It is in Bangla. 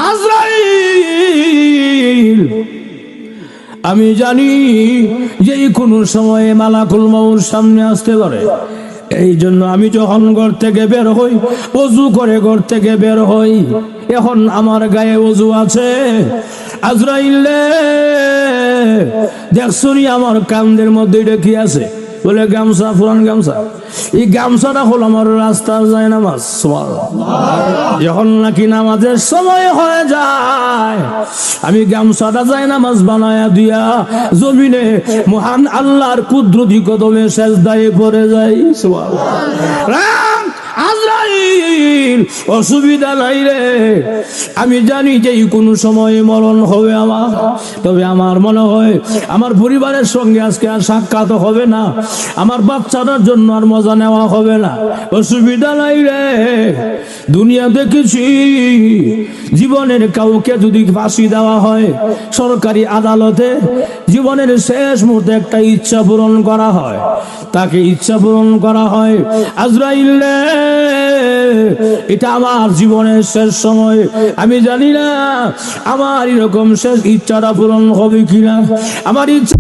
আজরাইল, আমি জানি যে কোনো সময়ে মালাকুল মউত সামনে আসতে পারে। এই জন্য আমি যখন ঘর থেকে বের হই, ওযু করে ঘর থেকে বের হই। এখন আমার গায়ে ওযু আছে। আজরাইল দেখছনি আমার কান্দের মধ্যে এটা কি আছে? বলে গামছা, পুরান গামছা। এই গামছাটা হলো আমার রাস্তার যায় নামাজ। যখন নাকি নামাজের সময় হয়ে যায়, আমি গামছাটা যায় নামাজ বানায়া দিয়া জমিনে মহান আল্লাহর কুদরতি কদমে সেজদায় পড়ে যাই। আজরাইল, অসুবিধা নাই রে, আমি জানি যে কোনো সময় মরণ হবে আমার। তবে আমার মনে হয় আমার পরিবারের সঙ্গে আজকে আর সাক্ষাৎ হবে না, আমার বাচ্চাটার জন্য আর মজা নেওয়া হবে না। অসুবিধা নাই রে, দুনিয়া দেখেছি জীবনের কাউকে যদি ফাঁসি দেওয়া হয় সরকারি আদালতে, জীবনের শেষ মুহূর্তে একটা ইচ্ছা পূরণ করা হয়, তাকে ইচ্ছা পূরণ করা হয়। আজরাইল, এটা আমার জীবনের শেষ সময়, আমি জানি না আমার এরকম শেষ ইচ্ছাটা পূরণ হবে কিনা। আমার ইচ্ছা